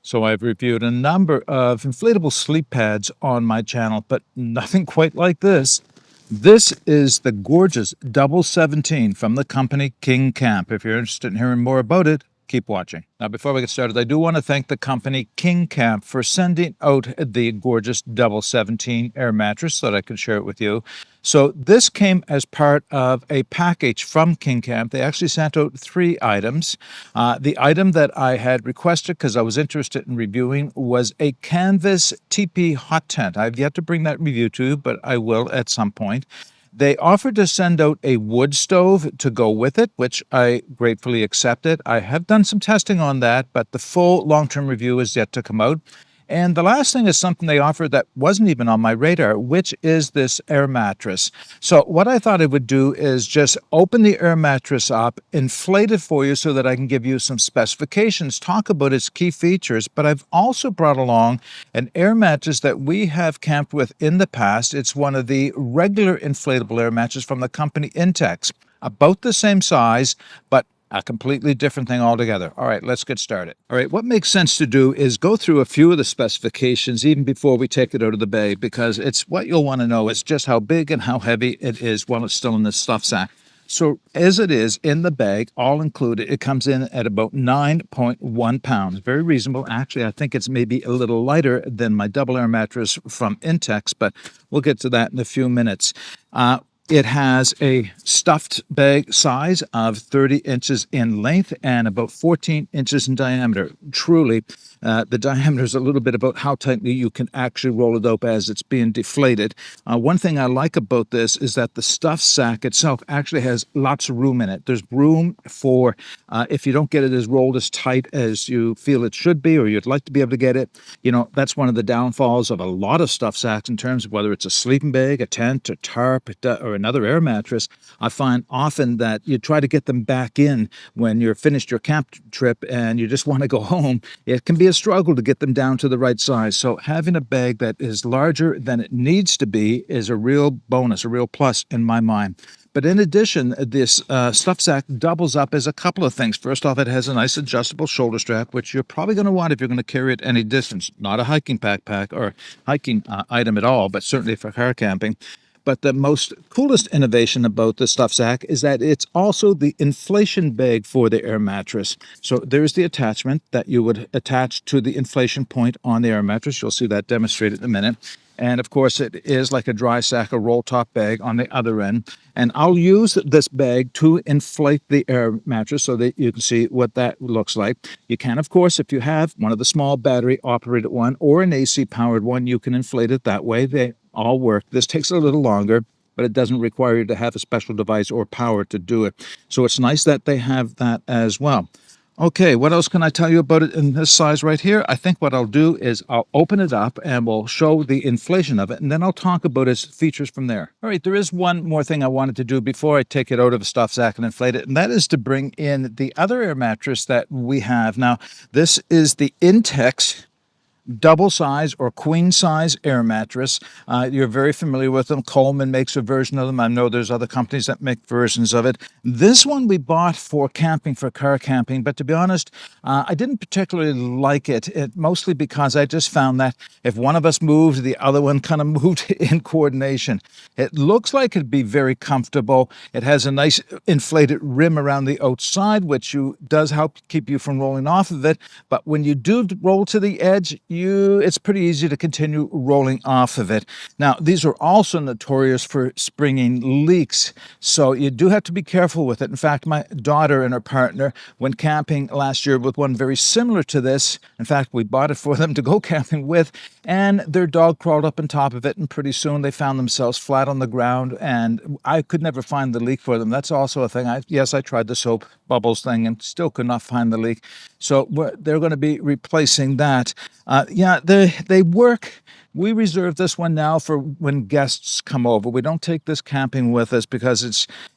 So I've reviewed a number of inflatable sleep pads on my channel, but nothing quite like this. This is the gorgeous Double 17 from the company KingCamp. If you're interested in hearing more about it, keep watching. Now, before we get started, I do want to thank the company KingCamp for sending out the gorgeous Double 17 air mattress so that I can share it with you. So this came as part of a package from KingCamp. They actually sent out 3 items. The item that I had requested because I was interested in reviewing was a canvas teepee hot tent. I've yet to bring that review to you, but I will at some point. They offered to send out a wood stove to go with it, which I gratefully accepted. I have done some testing on that, but the full long-term review is yet to come out. And the last thing is something they offered that wasn't even on my radar, which is this air mattress. So what I thought I would do is just open the air mattress up, inflate it for you so that I can give you some specifications, talk about its key features, but I've also brought along an air mattress that we have camped with in the past. It's one of the regular inflatable air mattresses from the company Intex, about the same size, but a completely different thing altogether. All right, let's get started. All right, what makes sense to do is go through a few of the specifications even before we take it out of the bag, because it's what you'll want to know is just how big and how heavy it is while it's still in this stuff sack. So as it is in the bag, all included, it comes in at about 9.1 pounds. Very reasonable. Actually, I think it's maybe a little lighter than my double air mattress from Intex, but we'll get to that in a few minutes. It has a stuffed bag size of 30 inches in length and about 14 inches in diameter. Truly, the diameter is a little bit about how tightly you can actually roll it up as it's being deflated. One thing I like about this is that the stuffed sack itself actually has lots of room in it. There's room for, if you don't get it as rolled as tight as you feel it should be, or you'd like to be able to get it, that's one of the downfalls of a lot of stuffed sacks in terms of whether it's a sleeping bag, a tent, a tarp, or another air mattress. I find often that you try to get them back in when you're finished your camp trip and you just want to go home. It can be a struggle to get them down to the right size. So having a bag that is larger than it needs to be is a real bonus, a real plus in my mind. But in addition, this stuff sack doubles up as a couple of things. First off, it has a nice adjustable shoulder strap, which you're probably going to want if you're going to carry it any distance. Not a hiking backpack or hiking item at all, but certainly for car camping. But the most coolest innovation about the stuff sack is that it's also the inflation bag for the air mattress. So there's the attachment that you would attach to the inflation point on the air mattress. You'll see that demonstrated in a minute. And of course, it is like a dry sack, a roll top bag on the other end. And I'll use this bag to inflate the air mattress so that you can see what that looks like. You can, of course, if you have one of the small battery operated one or an AC powered one, you can inflate it that way. They all work. This takes a little longer, but it doesn't require you to have a special device or power to do it. So it's nice that they have that as well. Okay, what else can I tell you about it in this size right here? I think what I'll do is I'll open it up and we'll show the inflation of it, and then I'll talk about its features from there. All right, there is one more thing I wanted to do before I take it out of the stuff sack and inflate it, and that is to bring in the other air mattress that we have. Now, this is the Intex double size or queen size air mattress. You're very familiar with them. Coleman makes a version of them. I know there's other companies that make versions of it. This one we bought for camping, for car camping, but to be honest, I didn't particularly like it, mostly because I just found that if one of us moved, the other one kind of moved in coordination. It looks like it'd be very comfortable. It has a nice inflated rim around the outside, which does help keep you from rolling off of it. But when you do roll to the edge, it's pretty easy to continue rolling off of it. Now, these are also notorious for springing leaks, so you do have to be careful with it. In fact, my daughter and her partner went camping last year with one very similar to this. In fact, we bought it for them to go camping with, and their dog crawled up on top of it, and pretty soon they found themselves flat on the ground, and I could never find the leak for them. That's also a thing. Yes, I tried the soap bubbles thing and still could not find the leak. So they're going to be replacing that. They work. We reserve this one now for when guests come over. We don't take this camping with us because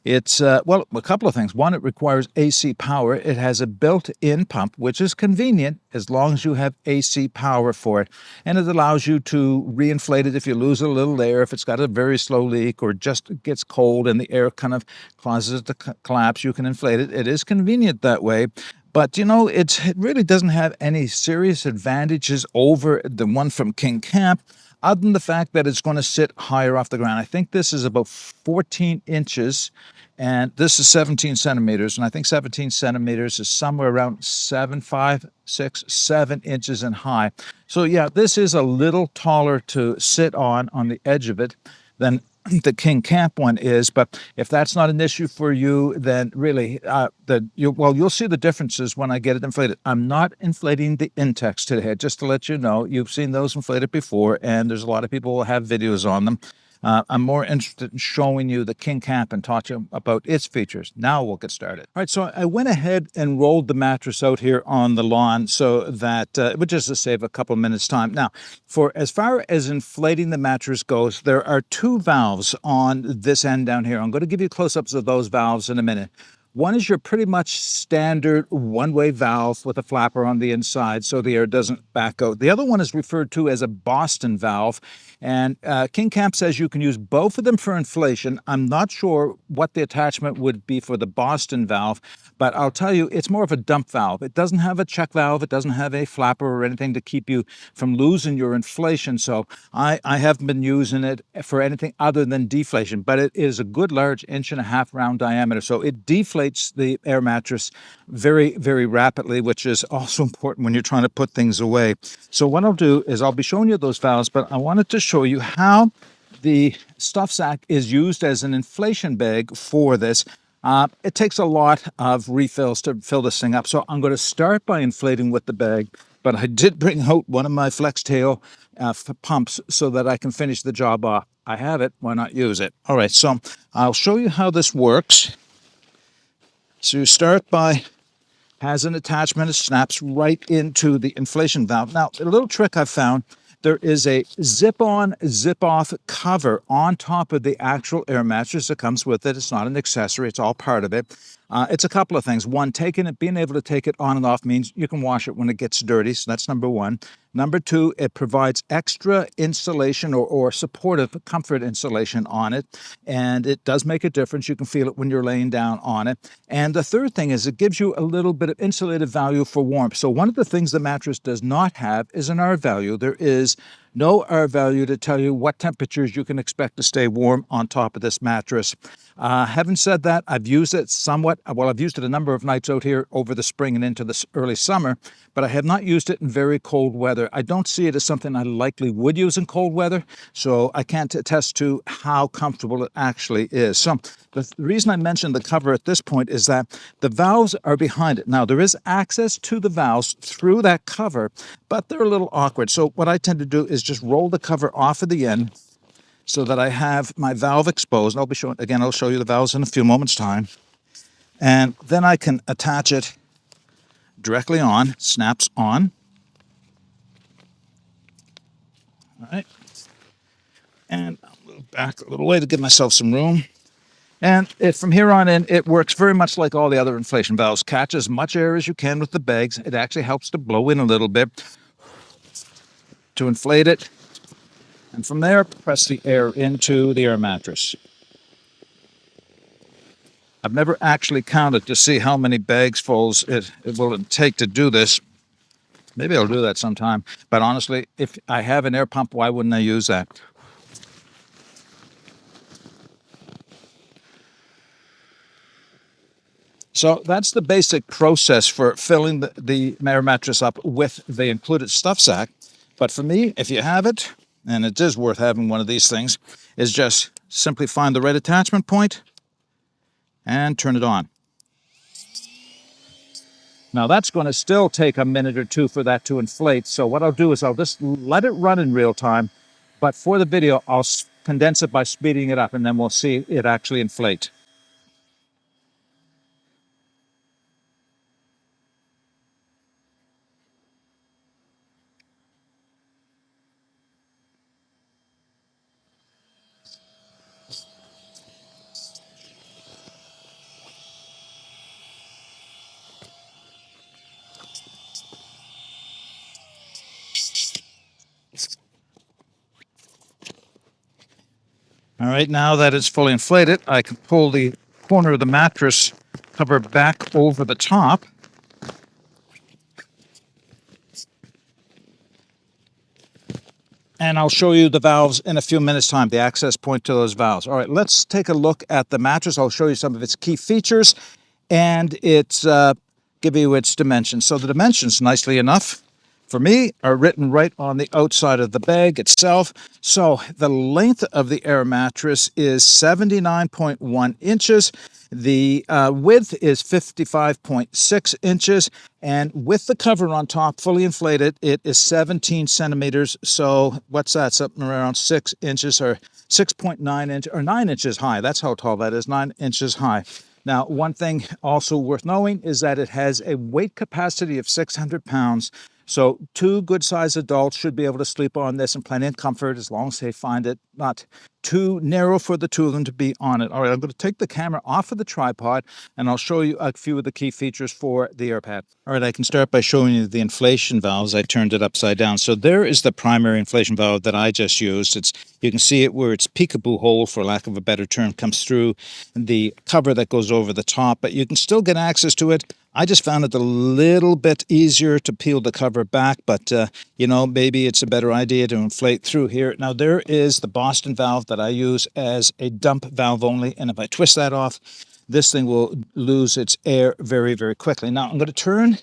it's a couple of things. One, it requires AC power. It has a built-in pump, which is convenient as long as you have AC power for it. And it allows you to reinflate it if you lose a little air, if it's got a very slow leak or just gets cold and the air kind of causes it to collapse, you can inflate it. It is convenient that way. But you know, it really doesn't have any serious advantages over the one from KingCamp, other than the fact that it's going to sit higher off the ground. I think this is about 14 inches, and this is 17 centimeters, and I think 17 centimeters is somewhere around 7, 5, 6, 7 inches in high. So yeah, this is a little taller to sit on the edge of it than the KingCamp one is. But if that's not an issue for you, then really, you'll see the differences when I get it inflated. I'm not inflating the Intex today, just to let you know. You've seen those inflated before, and there's a lot of people who have videos on them. I'm more interested in showing you the KingCamp and taught you about its features. Now we'll get started. All right, so I went ahead and rolled the mattress out here on the lawn so that it would just save a couple of minutes time. Now, for as far as inflating the mattress goes, there are two valves on this end down here. I'm going to give you close-ups of those valves in a minute. One is your pretty much standard one-way valve with a flapper on the inside so the air doesn't back out. The other one is referred to as a Boston valve, and KingCamp says you can use both of them for inflation. I'm not sure what the attachment would be for the Boston valve, but I'll tell you, it's more of a dump valve. It doesn't have a check valve. It doesn't have a flapper or anything to keep you from losing your inflation. So I haven't been using it for anything other than deflation, but it is a good large 1.5-inch round diameter. So it deflates the air mattress very, very rapidly, which is also important when you're trying to put things away. So what I'll do is I'll be showing you those valves, but I wanted to show you how the stuff sack is used as an inflation bag for this. It takes a lot of refills to fill this thing up. So I'm going to start by inflating with the bag, but I did bring out one of my flex tail pumps so that I can finish the job off. I have it, why not use it? All right, so I'll show you how this works. So you start by, has an attachment, it snaps right into the inflation valve. Now, a little trick I've found, there is a zip-on, zip-off cover on top of the actual air mattress that comes with it. It's not an accessory, it's all part of it. It's a couple of things. One, being able to take it on and off means you can wash it when it gets dirty, so that's number one. Number two, it provides extra insulation or supportive comfort insulation on it, and it does make a difference. You can feel it when you're laying down on it. And the third thing is it gives you a little bit of insulative value for warmth. So one of the things the mattress does not have is an R value. There is no R value to tell you what temperatures you can expect to stay warm on top of this mattress. Having said that, I've used it somewhat. Well, I've used it a number of nights out here over the spring and into the early summer, but I have not used it in very cold weather. I don't see it as something I likely would use in cold weather, so I can't attest to how comfortable it actually is. So the reason I mentioned the cover at this point is that the valves are behind it. Now, there is access to the valves through that cover, but they're a little awkward. So what I tend to do is just roll the cover off of the end so that I have my valve exposed. I'll be showing, again, I'll show you the valves in a few moments' time. And then I can attach it directly on, snaps on. All right. And I'll move back a little way to give myself some room. And from here on in, it works very much like all the other inflation valves. Catch as much air as you can with the bags. It actually helps to blow in a little bit to inflate it. And from there, press the air into the air mattress. I've never actually counted to see how many bagsfuls it will take to do this. Maybe I'll do that sometime. But honestly, if I have an air pump, why wouldn't I use that? So that's the basic process for filling the air mattress up with the included stuff sack. But for me, if you have it, and it is worth having one of these things, is just simply find the right attachment point and turn it on. Now that's going to still take a minute or two for that to inflate. So what I'll do is I'll just let it run in real time. But for the video, I'll condense it by speeding it up, and then we'll see it actually inflate. All right, now that it's fully inflated, I can pull the corner of the mattress cover back over the top, And I'll show you the valves in a few minutes' time, the access point to those valves. All right, let's take a look at the mattress. I'll show you some of its key features and give you its dimensions. So the dimensions, nicely enough, for me, are written right on the outside of the bag itself. So the length of the air mattress is 79.1 inches. The width is 55.6 inches. And with the cover on top, fully inflated, it is 17 centimeters. So what's that? Something around 6 inches or 6.9 inches or 9 inches high. That's how tall that is, 9 inches high. Now, one thing also worth knowing is that it has a weight capacity of 600 pounds. So 2 good-sized adults should be able to sleep on this in plenty of comfort as long as they find it not too narrow for the 2 of them to be on it. All right, I'm going to take the camera off of the tripod and I'll show you a few of the key features for the AirPad. All right, I can start by showing you the inflation valves. I turned it upside down. So there is the primary inflation valve that I just used. You can see it where its peekaboo hole, for lack of a better term, comes through the cover that goes over the top, but you can still get access to it. I just found it a little bit easier to peel the cover back, but maybe it's a better idea to inflate through here. Now there is the Boston valve that I use as a dump valve only, and if I twist that off, this thing will lose its air very, very quickly. Now I'm going to turn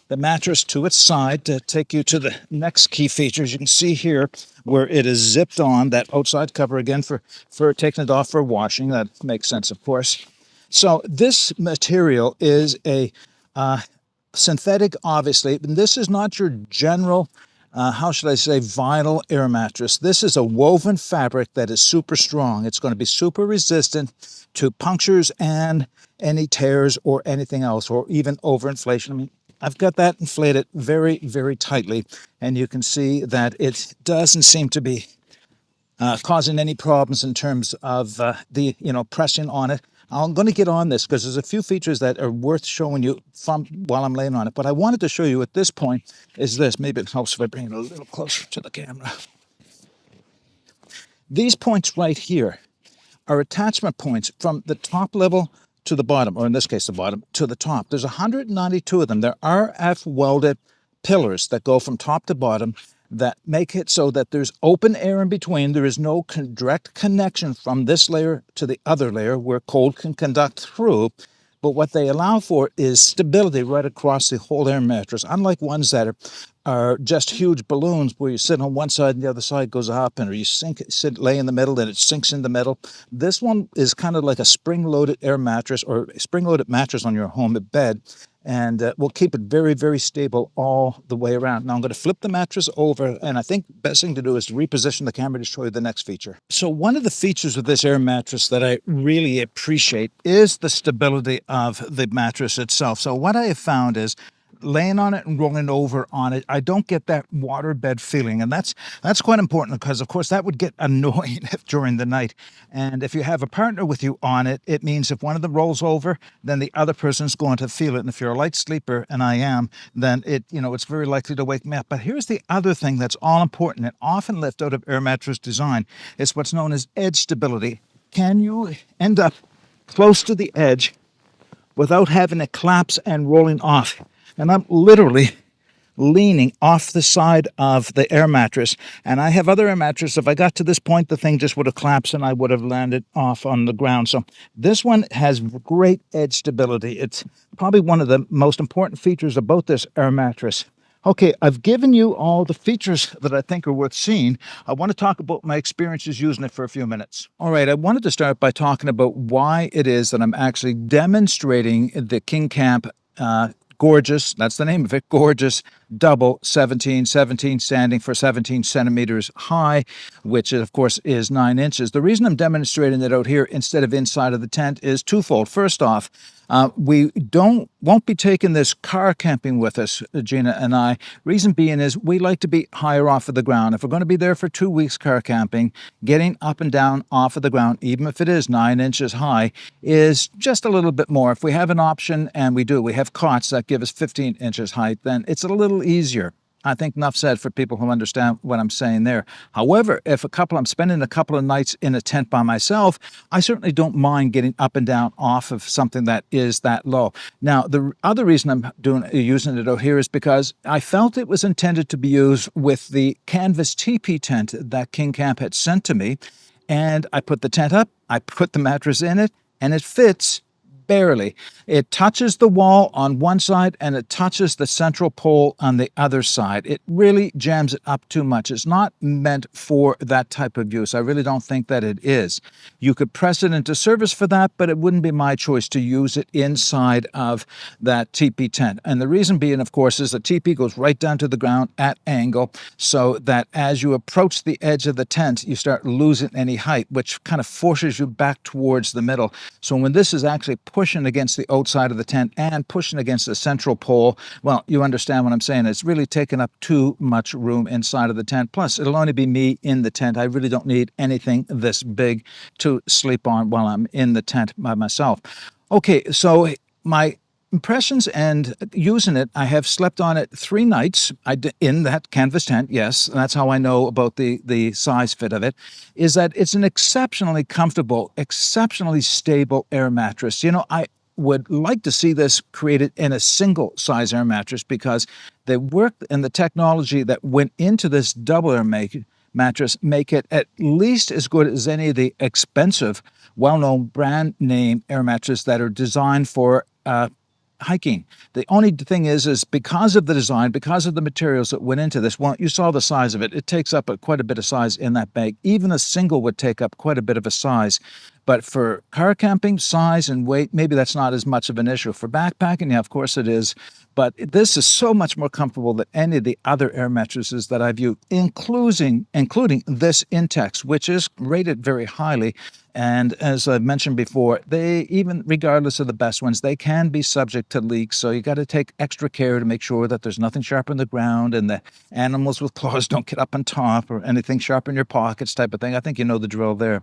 the mattress to its side to take you to the next key features. You can see here where it is zipped on, that outside cover again for taking it off for washing. That makes sense, of course. So this material is a synthetic, obviously, and this is not your general, vinyl air mattress. This is a woven fabric that is super strong. It's going to be super resistant to punctures and any tears or anything else, or even overinflation. I mean, I've got that inflated very, very tightly, and you can see that it doesn't seem to be causing any problems in terms of pressing on it. I'm going to get on this because there's a few features that are worth showing you from while I'm laying on it. But I wanted to show you at this point is this. Maybe it helps if I bring it a little closer to the camera. These points right here are attachment points from the top level to the bottom, or in this case, the bottom to the top. There's 192 of them. They're RF welded pillars that go from top to bottom that make it so that there's open air in between. There is no direct connection from this layer to the other layer where cold can conduct through. But what they allow for is stability right across the whole air mattress, unlike ones that are just huge balloons where you sit on one side and the other side goes up, or you lay in the middle and it sinks in the middle. This one is kind of like a spring-loaded air mattress or a spring-loaded mattress on your home bed, and will keep it very, very stable all the way around. Now I'm going to flip the mattress over, and I think the best thing to do is to reposition the camera to show you the next feature. So one of the features of this air mattress that I really appreciate is the stability of the mattress itself. So what I have found is laying on it and rolling over on it, I don't get that waterbed feeling. And that's quite important because, of course, that would get annoying during the night. And if you have a partner with you on it, it means if one of them rolls over, then the other person's going to feel it. And if you're a light sleeper, and I am, then it's very likely to wake me up. But here's the other thing that's all important and often left out of air mattress design is what's known as edge stability. Can you end up close to the edge without having it collapse and rolling off? And I'm literally leaning off the side of the air mattress. And I have other air mattresses. If I got to this point, the thing just would have collapsed and I would have landed off on the ground. So this one has great edge stability. It's probably one of the most important features about this air mattress. Okay, I've given you all the features that I think are worth seeing. I want to talk about my experiences using it for a few minutes. All right, I wanted to start by talking about why it is that I'm actually demonstrating the KingCamp Gorgeous, that's the name of it, Gorgeous Double 17 standing for 17 centimeters high, which of course is 9 inches. The reason I'm demonstrating it out here instead of inside of the tent is twofold. First off, we won't be taking this car camping with us, Gina and I. Reason being is we like to be higher off of the ground. If we're going to be there for 2 weeks car camping, getting up and down off of the ground, even if it is 9 inches high, is just a little bit more. If we have an option, and we have cots that give us 15 inches height, then it's a little easier. I think enough said for people who understand what I'm saying there. However, if I'm spending a couple of nights in a tent by myself, I certainly don't mind getting up and down off of something that is that low. Now, the other reason I'm using it out here is because I felt it was intended to be used with the canvas teepee tent that KingCamp had sent to me. And I put the tent up, I put the mattress in it, and it fits barely. It touches the wall on one side and it touches the central pole on the other side. It really jams it up too much. It's not meant for that type of use. I really don't think that it is. You could press it into service for that, but it wouldn't be my choice to use it inside of that teepee tent. And the reason being, of course, is the teepee goes right down to the ground at angle, so that as you approach the edge of the tent, you start losing any height, which kind of forces you back towards the middle. So when this is actually pushing against the outside of the tent and pushing against the central pole, well, you understand what I'm saying. It's really taking up too much room inside of the tent. Plus, it'll only be me in the tent. I really don't need anything this big to sleep on while I'm in the tent by myself. Okay, so my impressions and using it, I have slept on it 3 nights in that canvas tent. Yes, that's how I know about the size fit of it, is that it's an exceptionally comfortable, exceptionally stable air mattress. You know, I would like to see this created in a single size air mattress, because the work and the technology that went into this double air mattress make it at least as good as any of the expensive, well-known brand name air mattresses that are designed for hiking. The only thing is because of the design, because of the materials that went into this, well, you saw the size of it. It takes up quite a bit of size in that bag. Even a single would take up quite a bit of a size. But for car camping, size and weight, maybe that's not as much of an issue. For backpacking, yeah, of course it is. But this is so much more comfortable than any of the other air mattresses that I've used, including this Intex, which is rated very highly. And as I've mentioned before, they, even regardless of the best ones, they can be subject to leaks. So you got to take extra care to make sure that there's nothing sharp on the ground and the animals with claws don't get up on top, or anything sharp in your pockets type of thing. I think you know the drill there.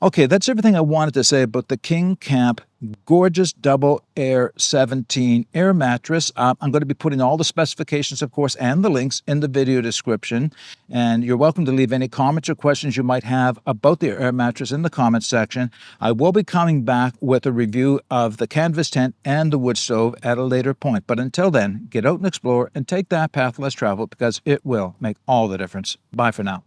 Okay, that's everything I wanted to say about the KingCamp gorgeous double air 17 air mattress. I'm going to be putting all the specifications, of course, and the links in the video description. And you're welcome to leave any comments or questions you might have about the air mattress in the comments section. I will be coming back with a review of the canvas tent and the wood stove at a later point. But until then, get out and explore and take that path less traveled, because it will make all the difference. Bye for now.